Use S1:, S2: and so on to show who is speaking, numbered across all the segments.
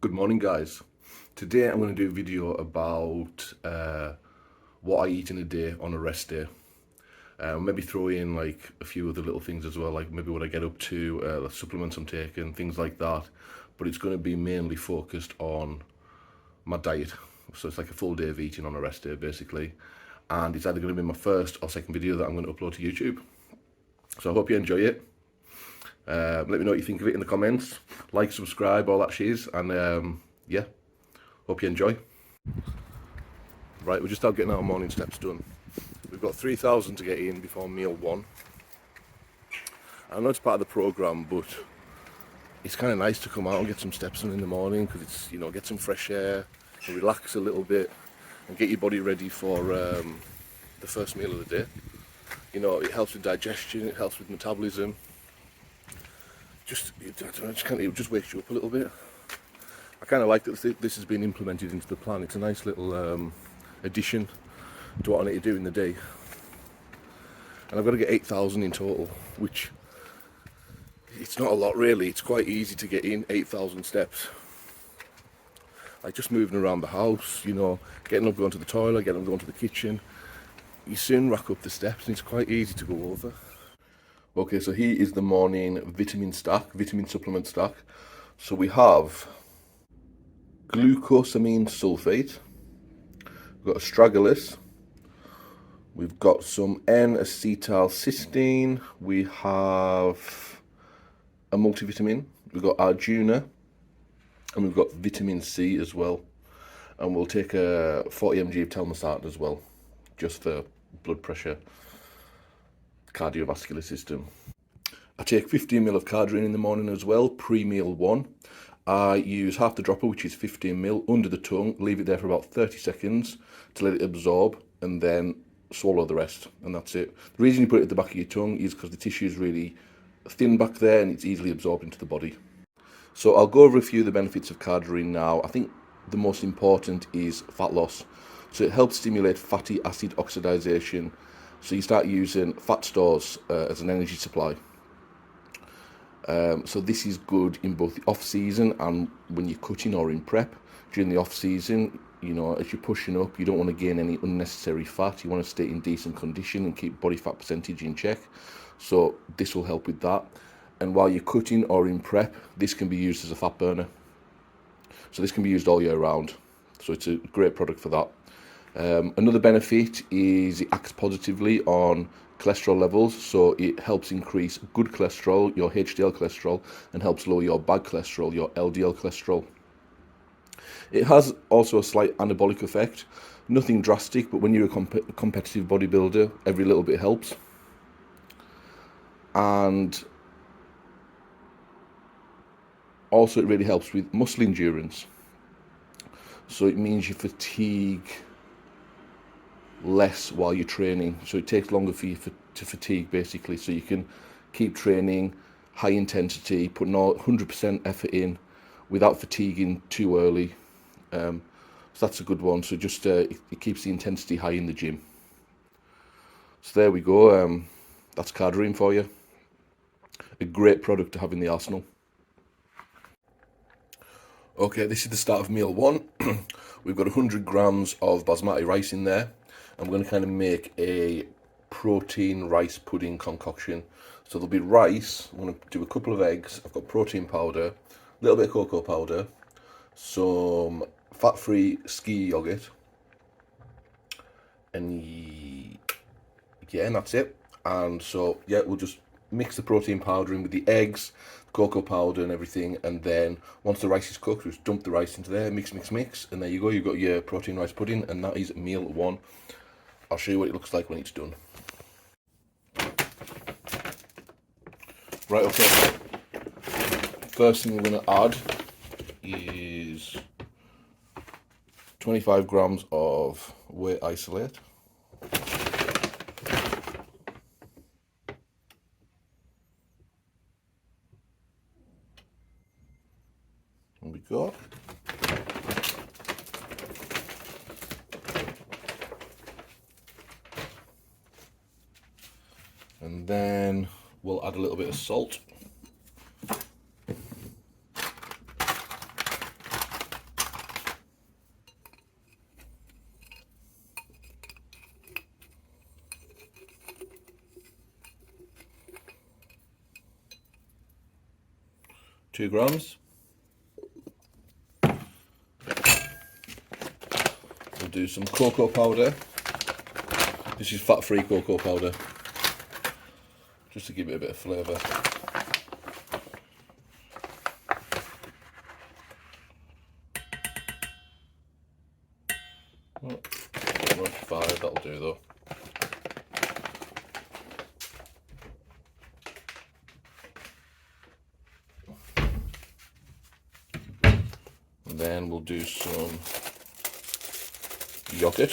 S1: Good morning, guys. Today I'm going to do a video about what I eat in a day on a rest day. Maybe throw in like a few other little things as well, like maybe what I get up to, the supplements I'm taking, things like that. But it's going to be mainly focused on my diet. So it's like a full day of eating on a rest day, basically. And it's either going to be my first or second video that I'm going to upload to YouTube. So I hope you enjoy it. Let me know what you think of it in the comments. Like, subscribe, all that shiz, and yeah, hope you enjoy. Right, we're just out getting our morning steps done. We've got 3,000 to get in before meal one. I know it's part of the programme, but it's kind of nice to come out and get some steps in the morning because it's, get some fresh air and relax a little bit and get your body ready for the first meal of the day. It helps with digestion, it helps with metabolism. It just wakes you up a little bit. I kind of like that this has been implemented into the plan. It's a nice little addition to what I need to do in the day. And I've got to get 8,000 in total, which it's not a lot really. It's quite easy to get in 8,000 steps. Like just moving around the house, getting up, going to the toilet, getting up, going to the kitchen. You soon rack up the steps and it's quite easy to go over. Okay, so here is the morning vitamin supplement stack. So we have glucosamine sulfate, we've got astragalus, we've got some N-acetylcysteine, we have a multivitamin, we've got Arjuna, and we've got vitamin C as well. And we'll take a 40 mg of telmisartan as well, just for blood pressure, cardiovascular system. I take 15 ml of Cardrin in the morning as well, pre-meal one. I use half the dropper, which is 15 ml, under the tongue, leave it there for about 30 seconds to let it absorb, and then swallow the rest, and that's it. The reason you put it at the back of your tongue is because the tissue is really thin back there and it's easily absorbed into the body. So I'll go over a few of the benefits of Cardrin now. I think the most important is fat loss. So it helps stimulate fatty acid oxidation. So you start using fat stores as an energy supply. So this is good in both the off season and when you're cutting or in prep. During the off season, as you're pushing up, you don't want to gain any unnecessary fat. You want to stay in decent condition and keep body fat percentage in check. So this will help with that. And while you're cutting or in prep, this can be used as a fat burner. So this can be used all year round. So it's a great product for that. Another benefit is it acts positively on cholesterol levels, so it helps increase good cholesterol, your HDL cholesterol, and helps lower your bad cholesterol, your LDL cholesterol. It has also a slight anabolic effect, nothing drastic, but when you're a competitive bodybuilder, every little bit helps. And also it really helps with muscle endurance, so it means you fatigue less while you're training, so it takes longer for you to fatigue basically, so you can keep training high intensity, putting all 100% effort in without fatiguing too early. So that's a good one. So just it keeps the intensity high in the gym. So there we go. That's Cardrin for you. A great product to have in the arsenal. Okay, this is the start of meal one. We've got 100 grams of basmati rice in there. I'm going to kind of make a protein rice pudding concoction. So there'll be rice, I'm going to do a couple of eggs, I've got protein powder, a little bit of cocoa powder, some fat-free ski yogurt, and yeah, and that's it. And so, yeah, we'll just mix the protein powder in with the eggs, cocoa powder and everything, and then once the rice is cooked, just dump the rice into there, mix, and there you go, you've got your protein rice pudding, and that is meal one. I'll show you what it looks like when it's done. Right, okay. First thing we're going to add is 25 grams of whey isolate. There we go. And then we'll add a little bit of salt. 2 grams. We'll do some cocoa powder. This is fat-free cocoa powder, just to give it a bit of flavour. Oh, 5, that'll do though. And then we'll do some yogurt.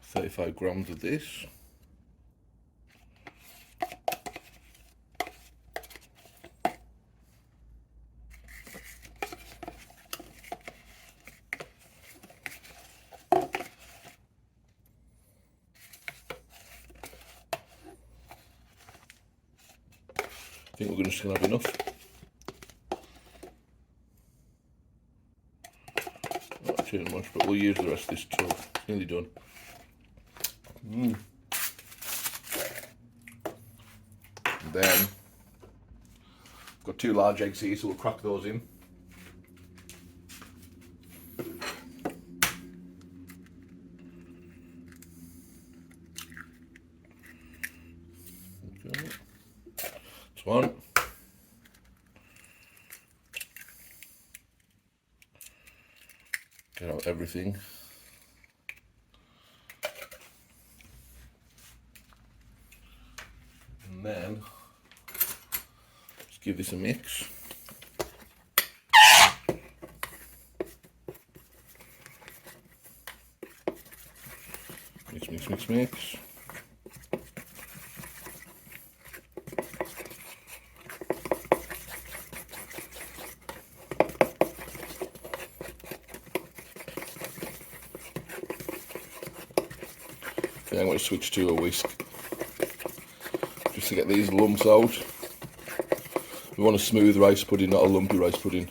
S1: 35 grams of this. I think we're just going to have enough. Not too much, but we'll use the rest of this tub. It's nearly done. And then I've got 2 large eggs here, so we'll crack those in. Okay. That's one. Get out everything. And then just give this a mix. Mix, mix, mix, mix. Okay, I'm going to switch to a whisk, just to get these lumps out. We want a smooth rice pudding, not a lumpy rice pudding.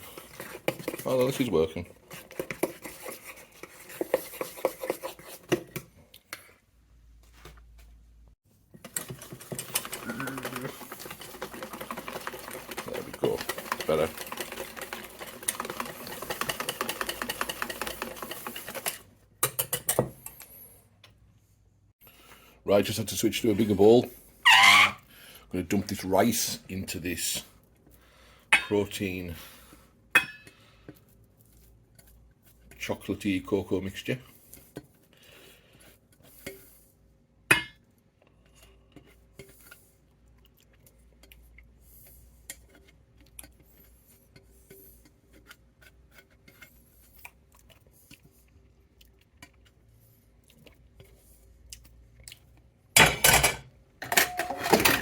S1: Oh, this is working. There we go, better. Right, just had to switch to a bigger bowl. I'm going to dump this rice into this protein chocolatey cocoa mixture.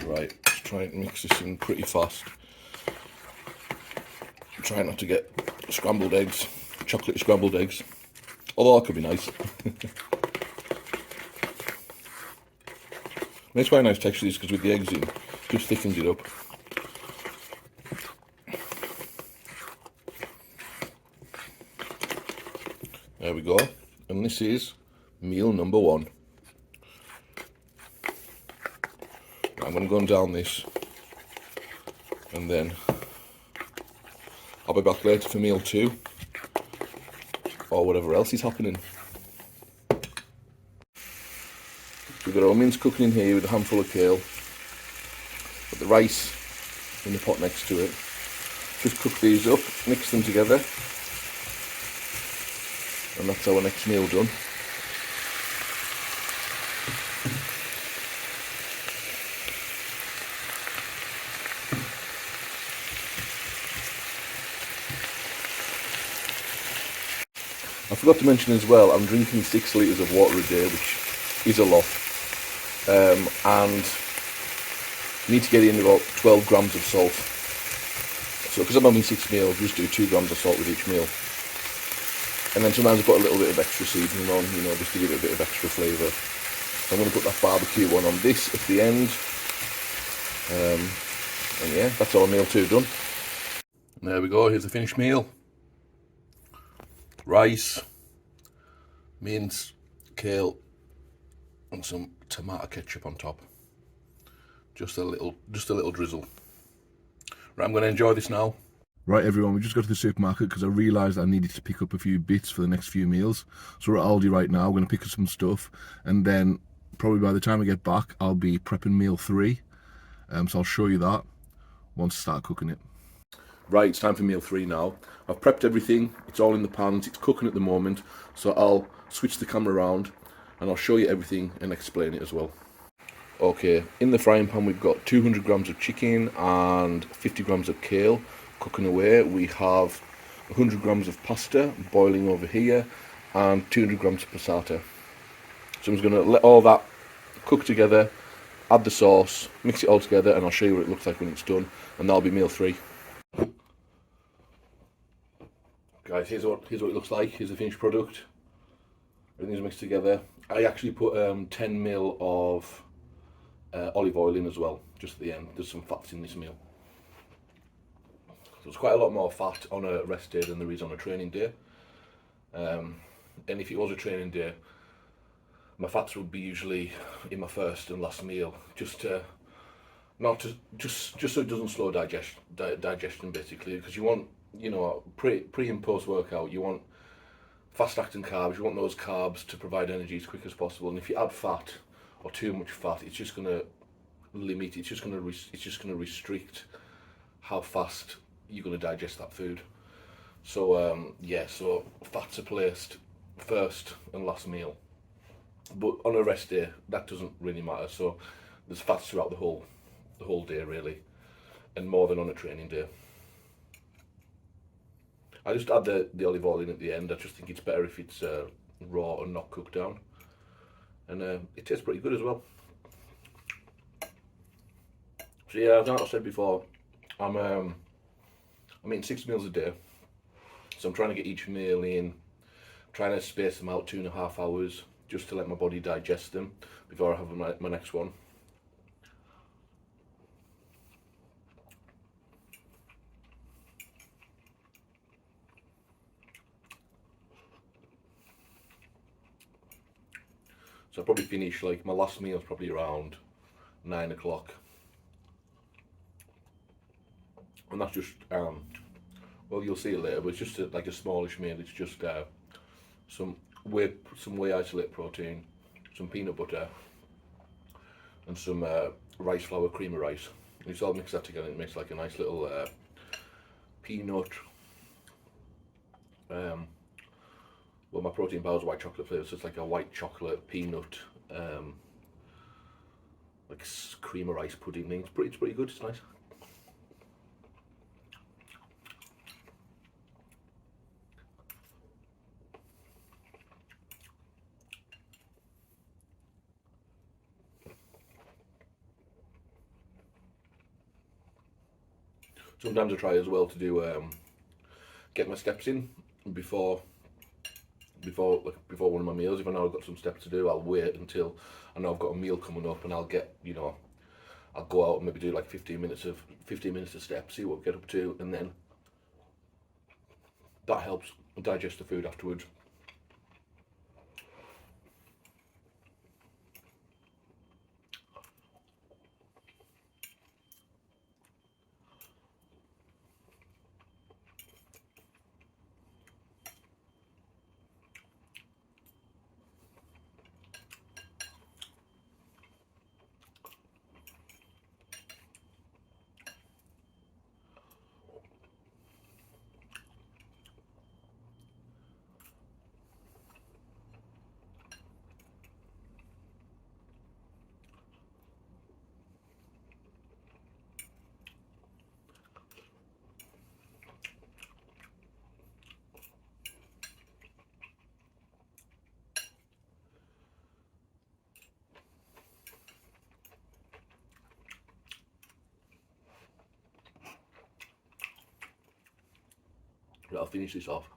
S1: Right, let's try and mix this in pretty fast. Try not to get scrambled eggs, chocolate scrambled eggs, although that could be nice. Makes quite a nice texture, this, because with the eggs in, just thickens it up. There we go, and this is meal number 1. I'm going to go down this, and then I'll be back later for meal 2, or whatever else is happening. We've got our onions cooking in here with a handful of kale. Put the rice in the pot next to it. Just cook these up, mix them together, and that's our next meal done. I forgot to mention as well, I'm drinking 6 litres of water a day, which is a lot. And you need to get in about 12 grams of salt. So because I'm having 6 meals, just do 2 grams of salt with each meal. And then sometimes I put a little bit of extra seasoning on, you know, just to give it a bit of extra flavour. So I'm going to put that barbecue one on this at the end. And yeah, that's our meal 2 done. And there we go, here's the finished meal. Rice, mince, kale, and some tomato ketchup on top. Just a little drizzle. Right, I'm going to enjoy this now. Right, everyone, we just got to the supermarket because I realised I needed to pick up a few bits for the next few meals. So we're at Aldi right now. I'm going to pick up some stuff, and then probably by the time I get back, I'll be prepping meal 3. So I'll show you that once I start cooking it. Right, it's time for meal 3 now. I've prepped everything. It's all in the pans. It's cooking at the moment. So I'll switch the camera around and I'll show you everything and explain it as well. Okay, in the frying pan we've got 200 grams of chicken and 50 grams of kale cooking away. We have 100 grams of pasta boiling over here and 200 grams of passata. So I'm just going to let all that cook together, add the sauce, mix it all together, and I'll show you what it looks like when it's done, and that'll be meal 3. Guys, here's what it looks like. Here's the finished product. Everything's mixed together. I actually put 10 ml of olive oil in as well, just at the end. There's some fats in this meal. So there's quite a lot more fat on a rest day than there is on a training day. And if it was a training day, my fats would be usually in my first and last meal, just so it doesn't slow digestion basically, because you want, you know, pre and post workout, you want fast acting carbs. You want those carbs to provide energy as quick as possible. And if you add fat or too much fat, it's just going to limit. It's just going to restrict how fast you're going to digest that food. So so fats are placed first and last meal. But on a rest day, that doesn't really matter. So there's fats throughout the whole day really, and more than on a training day. I just add the olive oil in at the end. I just think it's better if it's raw and not cooked down, and it tastes pretty good as well. So yeah, as I said before, I'm eating 6 meals a day, so I'm trying to get each meal in, trying to space them out 2.5 hours, just to let my body digest them before I have my next one. So I'll probably finish, like, my last meal is probably around 9 o'clock. And that's just, well, you'll see it later, but it's just like a smallish meal. It's just some whey isolate protein, some peanut butter, and some rice flour cream of rice. And you all mix that together and it makes like a nice little peanut, well, my protein bar is white chocolate flavour, so it's like a white chocolate peanut like cream of rice pudding thing. It's pretty good. It's nice. Sometimes I try as well to do get my steps in before one of my meals. If I know I've got some steps to do, I'll wait until I know I've got a meal coming up, and I'll get, you know, I'll go out and maybe do like 15 minutes of steps, see what we get up to, and then that helps digest the food afterwards. I'll finish this off,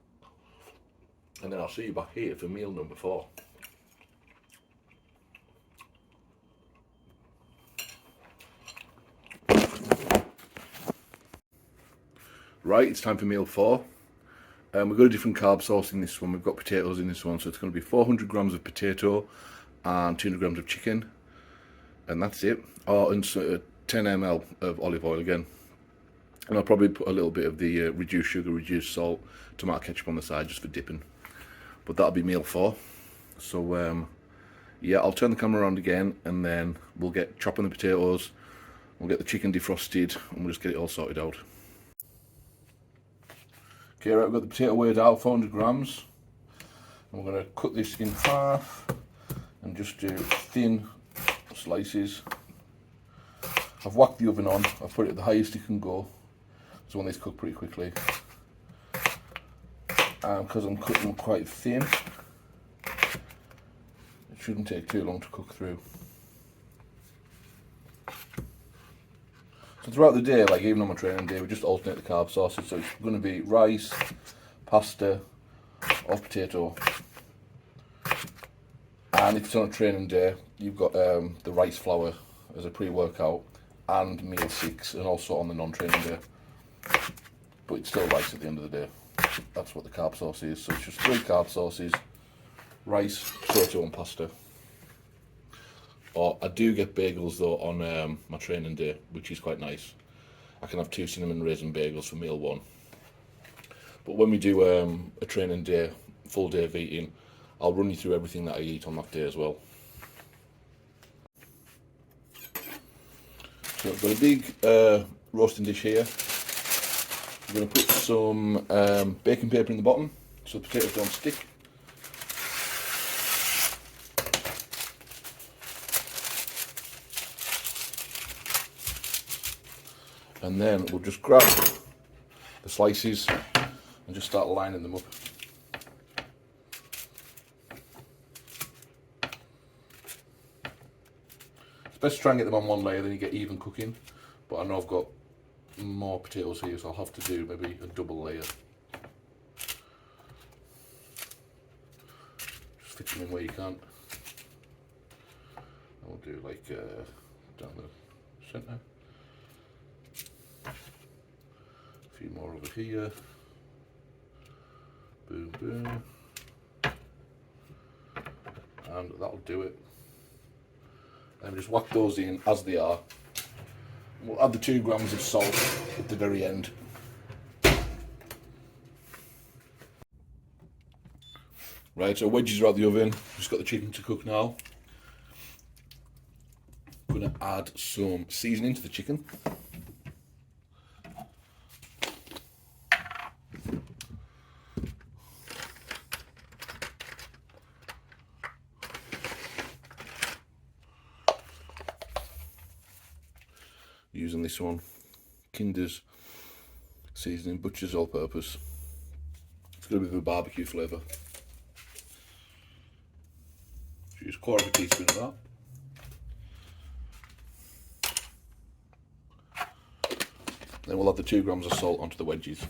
S1: and then I'll see you back here for meal number 4. Right, it's time for meal 4. We've got a different carb source in this one. We've got potatoes in this one, so it's going to be 400 grams of potato and 200 grams of chicken. and that's it. Oh, and so, 10 ml of olive oil again. And I'll probably put a little bit of the reduced sugar, reduced salt, tomato ketchup on the side just for dipping. But that'll be meal 4. So yeah, I'll turn the camera around again, and then we'll get chopping the potatoes, we'll get the chicken defrosted, and we'll just get it all sorted out. Okay, right, we've got the potato weighed out, 400 grams. And we're going to cut this in half and just do thin slices. I've whacked the oven on, I've put it at the highest it can go, so I want this cooked pretty quickly. And because I'm cutting them quite thin, it shouldn't take too long to cook through. So throughout the day, like even on my training day, we just alternate the carb sources. So it's going to be rice, pasta, or potato. And if it's on a training day, you've got the rice flour as a pre-workout and meal 6, and also on the non-training day. But it's still rice at the end of the day. That's what the carb source is. So it's just 3 carb sources: rice, potato, and pasta. Or I do get bagels though on my training day, which is quite nice. I can have 2 cinnamon raisin bagels for meal 1. But when we do a training day, full day of eating, I'll run you through everything that I eat on that day as well. So I've got a big roasting dish here. I'm going to put some baking paper in the bottom so the potatoes don't stick. And then we'll just grab the slices and just start lining them up. It's best to try and get them on one layer, then you get even cooking. But I know I've got more potatoes here, so I'll have to do maybe a double layer. Just fit them in where you can. I'll do like down the centre. A few more over here. Boom, boom. And that'll do it. And just whack those in as they are. We'll add the 2 grams of salt at the very end. Right, so wedges are out the oven. Just got the chicken to cook now. I'm going to add some seasoning to the chicken. Using this one, Kinder's seasoning, Butcher's all-purpose. It's got a bit of a barbecue flavour. Use 1/4 teaspoon of that. Then we'll add the 2 grams of salt onto the wedges.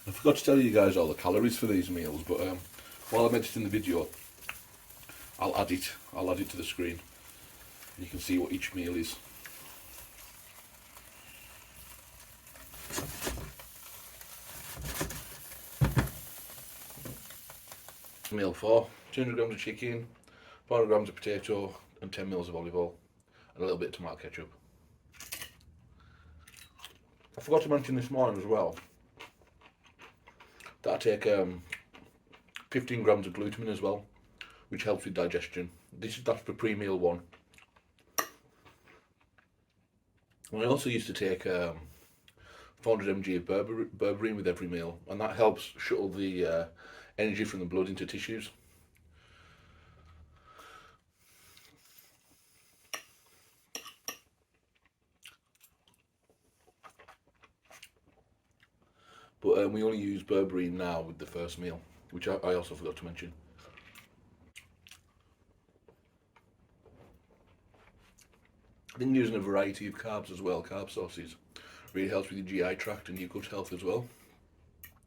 S1: I forgot to tell you guys all the calories for these meals, but while I'm editing the video, I'll add it to the screen. You can see what each meal is. Meal 4, 200 grams of chicken, 400 grams of potato, and 10 mils of olive oil, and a little bit of tomato ketchup. I forgot to mention this morning as well that I take 15 grams of glutamine as well, which helps with digestion. That's for pre-meal 1. And I also used to take 400 mg of berberine with every meal, and that helps shuttle the energy from the blood into tissues. But we only use berberine now with the first meal, which I also forgot to mention. I think using a variety of carbs as well, carb sources, really helps with your GI tract and your gut health as well.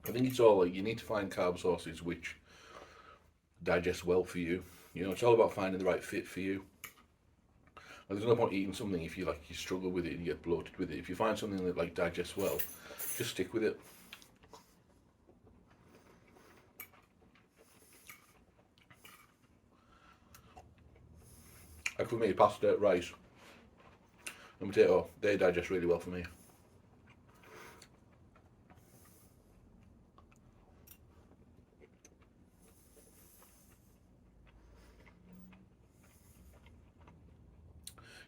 S1: I think it's all like you need to find carb sources which digest well for you. You know, it's all about finding the right fit for you. And there's no point eating something if you struggle with it and you get bloated with it. If you find something that like digests well, just stick with it. Like for me, pasta, rice, and potato, they digest really well for me.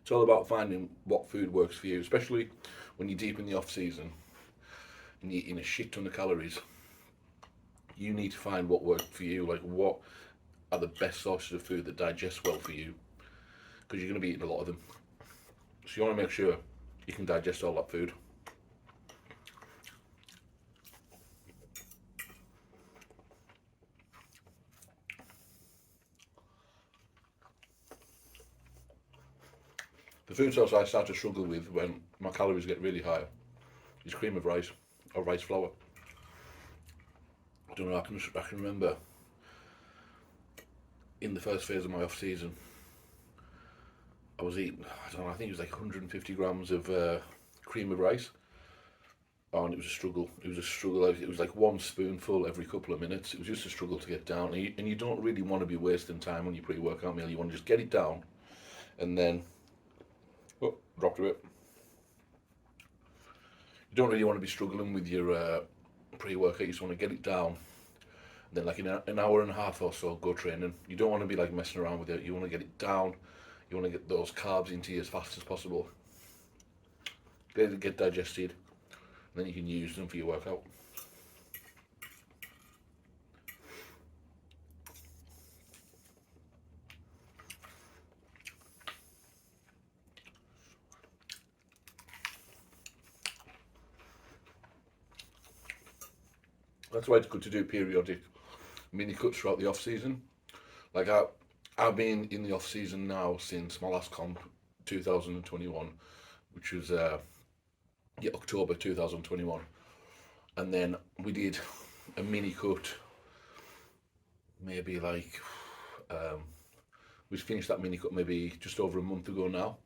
S1: It's all about finding what food works for you, especially when you're deep in the off season and you're eating a shit ton of calories. You need to find what works for you, like what are the best sources of food that digest well for you, because you're going to be eating a lot of them. So you want to make sure you can digest all that food. The food source I start to struggle with when my calories get really high is cream of rice or rice flour. I don't know, I can remember in the first phase of my off season, I was eating, I don't know, I think it was like 150 grams of cream of rice. Oh, and it was a struggle. It was a struggle. It was like one spoonful every couple of minutes. It was just a struggle to get down. And you don't really want to be wasting time on your pre-workout meal. You want to just get it down and then, oh, dropped a bit. You don't really want to be struggling with your pre-workout. You just want to get it down. And then like in an hour and a half or so, go training. You don't want to be like messing around with it. You want to get it down. You want to get those carbs into you as fast as possible. Get digested. And then you can use them for your workout. That's why it's good to do periodic mini cuts throughout the off season. Like I've been in the off season now since my last comp, 2021, which was October 2021, and then we did a mini cut. Maybe like we finished that mini cut maybe just over a month ago now,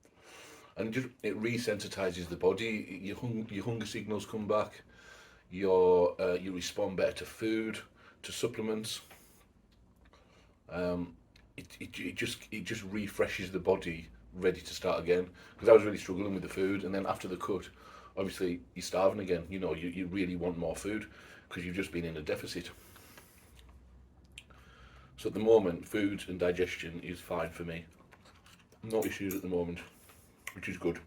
S1: and it resensitizes the body. Your hunger signals come back. You respond better to food, to supplements. It just refreshes the body, ready to start again. Because I was really struggling with the food, and then after the cut, obviously you're starving again. You know, you really want more food because you've just been in a deficit. So at the moment, food and digestion is fine for me. No issues at the moment, which is good.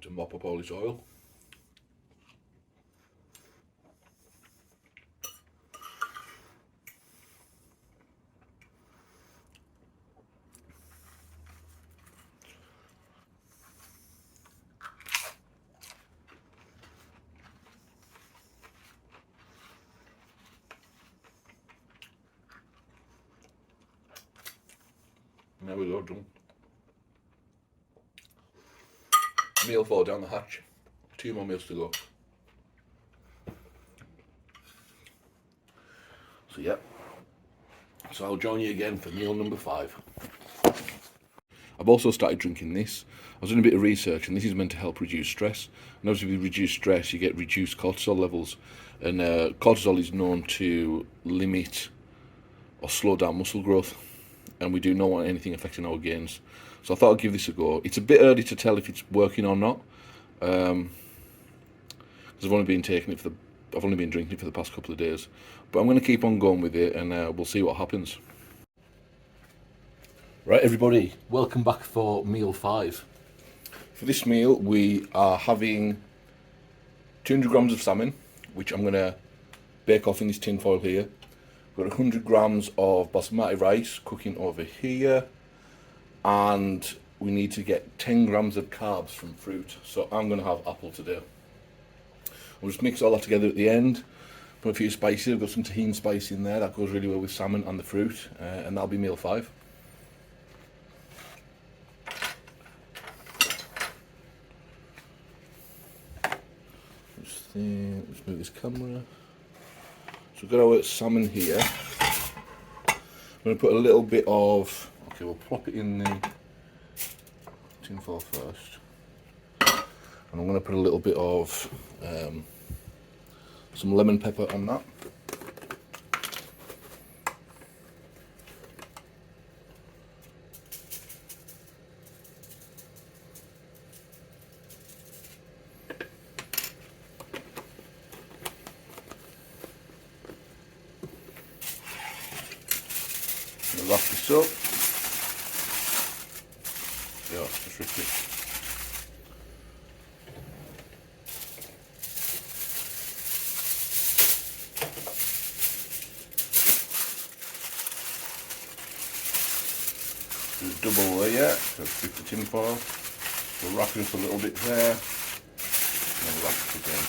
S1: To mop up all this oil. There we go, done. Meal 4 down the hatch. 2 more meals to go. So yeah. So I'll join you again for meal number 5. I've also started drinking this. I was doing a bit of research, and this is meant to help reduce stress. And obviously with reduced stress, you get reduced cortisol levels. And cortisol is known to limit or slow down muscle growth. And we do not want anything affecting our gains. So I thought I'd give this a go. It's a bit early to tell if it's working or not, because I've only been drinking it for the past couple of days. But I'm going to keep on going with it, and we'll see what happens. Right, everybody, welcome back for meal 5. For this meal, we are having 200 grams of salmon, which I'm going to bake off in this tin foil here. Got 100 grams of basmati rice cooking over here, and we need to get 10 grams of carbs from fruit. So I'm going to have apple today. We'll just mix all that together at the end. Put a few spices. I've got some tahini spice in there that goes really well with salmon and the fruit, and that'll be meal 5. Let's move this camera. So we've got our salmon here. I'm going to put a little bit of, okay, we'll plop it in the tin foil first. And I'm going to put a little bit of some lemon pepper on that. Wrap this up. Yeah, just rip it. Do a double layer, so rip the tin foil. We'll wrap it up a little bit there, and then wrap it again.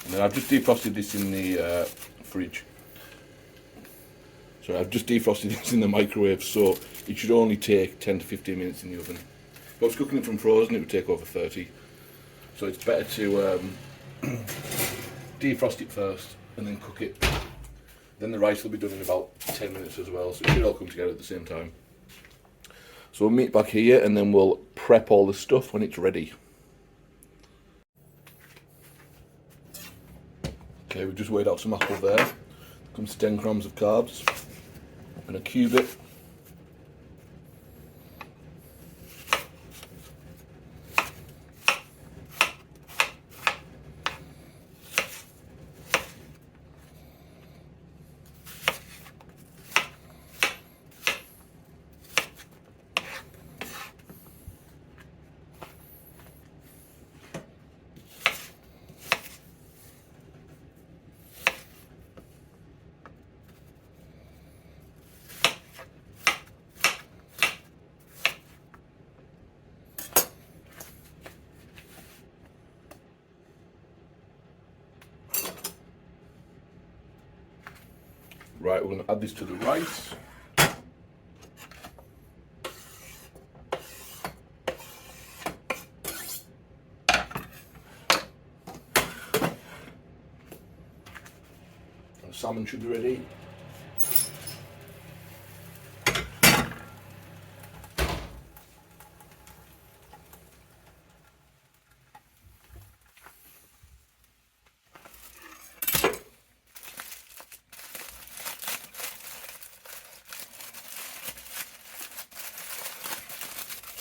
S1: And then I've just defrosted this in the fridge. So I've just defrosted this in the microwave, so it should only take 10 to 15 minutes in the oven. If I was cooking it from frozen, it would take over 30. So it's better to defrost it first and then cook it. Then the rice will be done in about 10 minutes as well, so it should all come together at the same time. So we'll meet back here and then we'll prep all the stuff when it's ready. Okay, we've just weighed out some apple there. Comes 10 grams of carbs. I'm going to cube it. Right, we're going to add this to the rice. And salmon should be ready.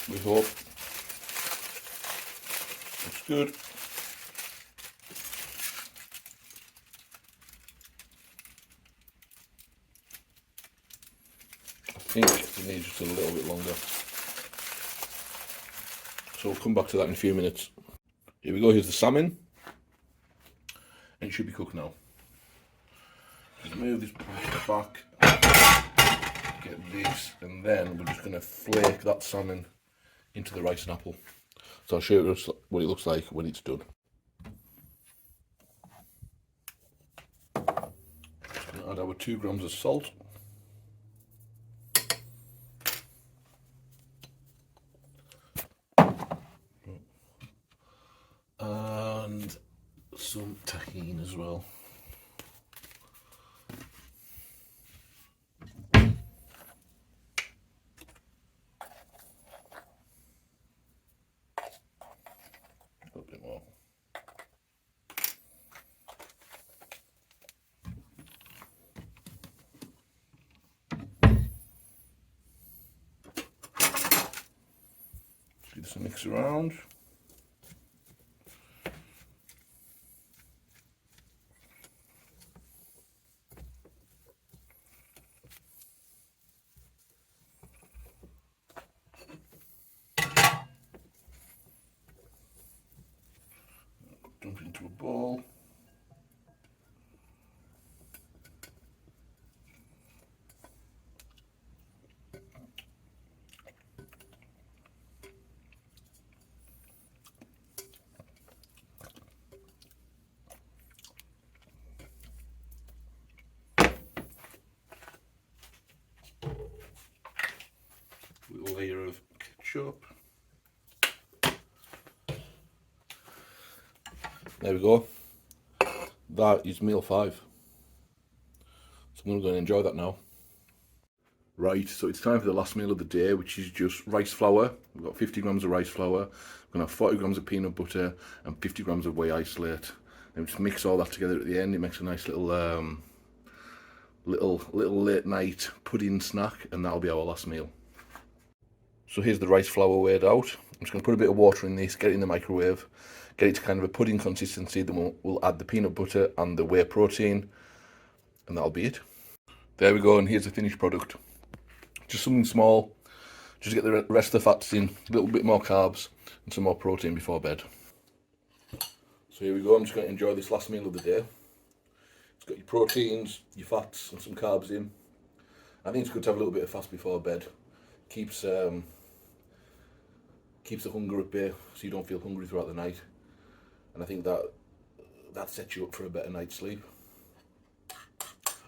S1: We hope. Looks good. I think it needs just a little bit longer. So we'll come back to that in a few minutes. Here we go, here's the salmon. And it should be cooked now. Just move this back. Get this, and then we're just going to flake that salmon into the rice and apple. So I'll show you what it looks like when it's done. Just going to add our 2 grams of salt. And some tahini as well. A bit more. Just give this a mix around. Dump into a bowl. layer of ketchup. There we go. That is meal 5. So I'm going to go and enjoy that now. Right, so it's time for the last meal of the day, which is just rice flour. We've got 50 grams of rice flour. We're going to have 40 grams of peanut butter and 50 grams of whey isolate. And we just mix all that together at the end. It makes a nice little little late night pudding snack, and that'll be our last meal. So here's the rice flour weighed out. I'm just going to put a bit of water in this, get it in the microwave, get it to kind of a pudding consistency. Then we'll add the peanut butter and the whey protein, and that'll be it. There we go, and here's the finished product. Just something small, just to get the rest of the fats in, a little bit more carbs and some more protein before bed. So here we go, I'm just going to enjoy this last meal of the day. It's got your proteins, your fats and some carbs in. I think it's good to have a little bit of fast before bed. Keeps the hunger at bay, so you don't feel hungry throughout the night. And I think that sets you up for a better night's sleep.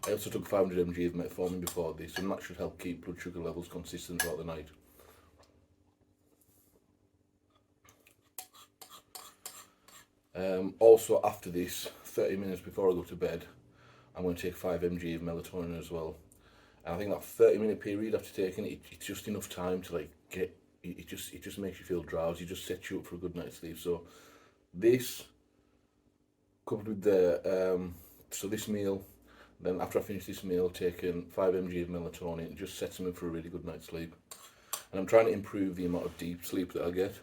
S1: I also took 500 mg of metformin before this, and that should help keep blood sugar levels consistent throughout the night. Also after this, 30 minutes before I go to bed, I'm going to take 5 mg of melatonin as well. And I think that 30-minute period after taking it, it's just enough time to like get, it just makes you feel drowsy, it just sets you up for a good night's sleep. So this, coupled with the, so this meal, then after I finish this meal, taking 5 mg of melatonin, it just sets me up for a really good night's sleep. And I'm trying to improve the amount of deep sleep that I get,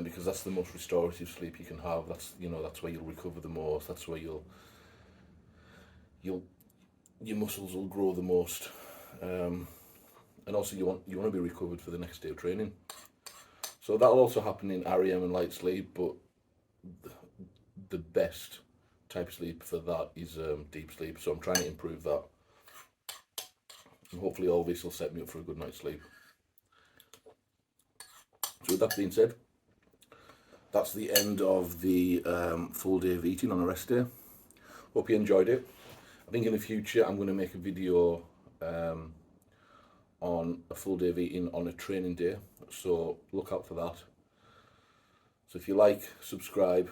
S1: because that's the most restorative sleep you can have. That's, you know, that's where you'll recover the most. That's where your muscles will grow the most, and also you want to be recovered for the next day of training. So that'll also happen in REM and light sleep, but the best type of sleep for that is deep sleep. So I'm trying to improve that, and hopefully all this will set me up for a good night's sleep. So with that being said, that's the end of the full day of eating on a rest day. Hope you enjoyed it. I think in the future I'm going to make a video on a full day of eating on a training day, so look out for that. So if you like, subscribe,